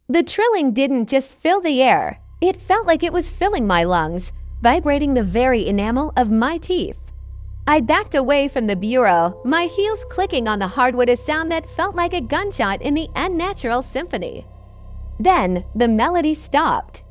The trilling didn't just fill the air, it felt like it was filling my lungs, vibrating the very enamel of my teeth. I backed away from the bureau, my heels clicking on the hardwood, a sound that felt like a gunshot in the unnatural symphony. Then the melody stopped.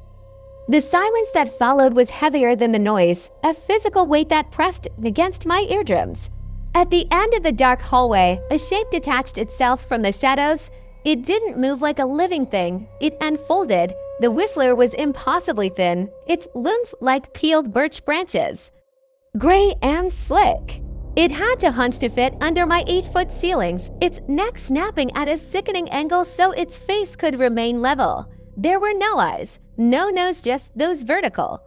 The silence that followed was heavier than the noise, a physical weight that pressed against my eardrums. At the end of the dark hallway, a shape detached itself from the shadows. It didn't move like a living thing, it unfolded. The whistler was impossibly thin, its limbs like peeled birch branches. Gray and slick. It had to hunch to fit under my 8-foot ceilings, its neck snapping at a sickening angle so its face could remain level. There were no eyes, no nose, just those vertical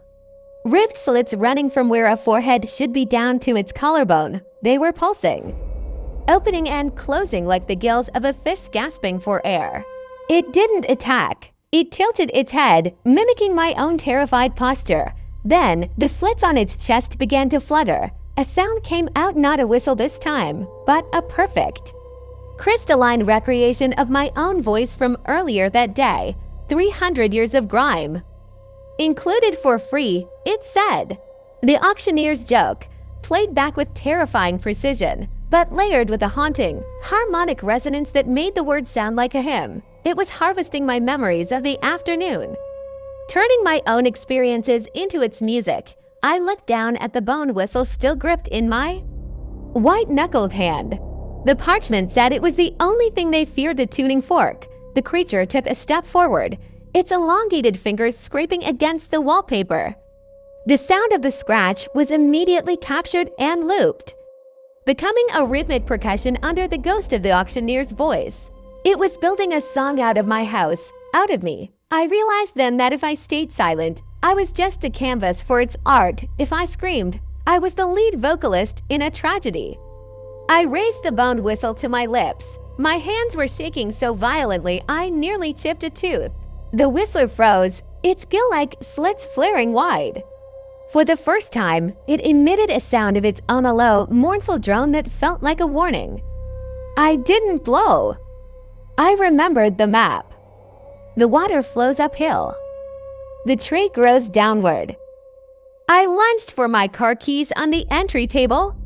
ribbed slits running from where a forehead should be down to its collarbone. They were pulsing, opening and closing like the gills of a fish gasping for air. It didn't attack. It tilted its head, mimicking my own terrified posture. Then, the slits on its chest began to flutter. A sound came out, not a whistle this time, but a perfect, crystalline recreation of my own voice from earlier that day. 300 years of grime. Included for free, it said. The auctioneer's joke, played back with terrifying precision, but layered with a haunting, harmonic resonance that made the words sound like a hymn. It was harvesting my memories of the afternoon, turning my own experiences into its music. I looked down at the bone whistle still gripped in my white-knuckled hand. The parchment said it was the only thing they feared, the tuning fork. The creature took a step forward, its elongated fingers scraping against the wallpaper. The sound of the scratch was immediately captured and looped, becoming a rhythmic percussion under the ghost of the auctioneer's voice. It was building a song out of my house, out of me. I realized then that if I stayed silent, I was just a canvas for its art. If I screamed, I was the lead vocalist in a tragedy. I raised the boned whistle to my lips. My hands were shaking so violently I nearly chipped a tooth. The whistler froze, its gill-like slits flaring wide. For the first time, it emitted a sound of its own, a low, mournful drone that felt like a warning. I didn't blow. I remembered the map. The water flows uphill. The tree grows downward. I lunged for my car keys on the entry table.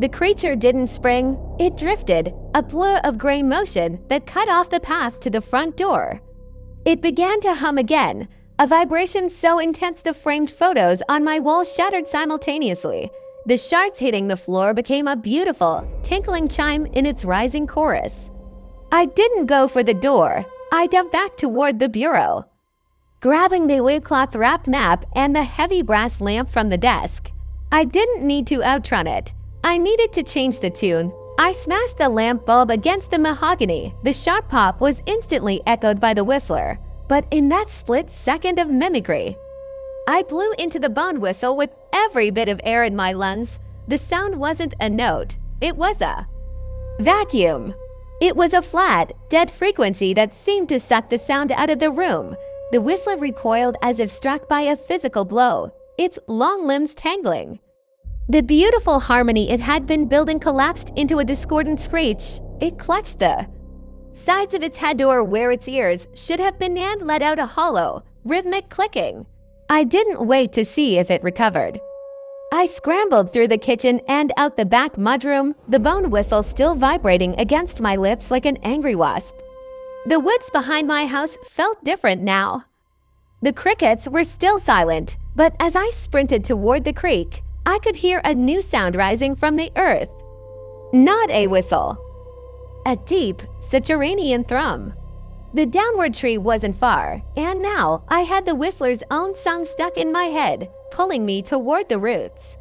The creature didn't spring, it drifted, a blur of gray motion that cut off the path to the front door. It began to hum again, a vibration so intense the framed photos on my wall shattered simultaneously. The shards hitting the floor became a beautiful, tinkling chime in its rising chorus. I didn't go for the door, I dove back toward the bureau, grabbing the oilcloth-wrapped map and the heavy brass lamp from the desk. I didn't need to outrun it. I needed to change the tune. I smashed the lamp bulb against the mahogany. The sharp pop was instantly echoed by the whistler, but in that split second of mimicry, I blew into the bone whistle with every bit of air in my lungs. The sound wasn't a note, it was a vacuum. It was a flat, dead frequency that seemed to suck the sound out of the room. The whistler recoiled as if struck by a physical blow, its long limbs tangling. The beautiful harmony it had been building collapsed into a discordant screech. It clutched the sides of its head door where its ears should have been and let out a hollow, rhythmic clicking. I didn't wait to see if it recovered. I scrambled through the kitchen and out the back mudroom, the bone whistle still vibrating against my lips like an angry wasp. The woods behind my house felt different now. The crickets were still silent, but as I sprinted toward the creek, I could hear a new sound rising from the earth. Not a whistle. A deep, subterranean thrum. The downward tree wasn't far, and now I had the whistler's own song stuck in my head, pulling me toward the roots.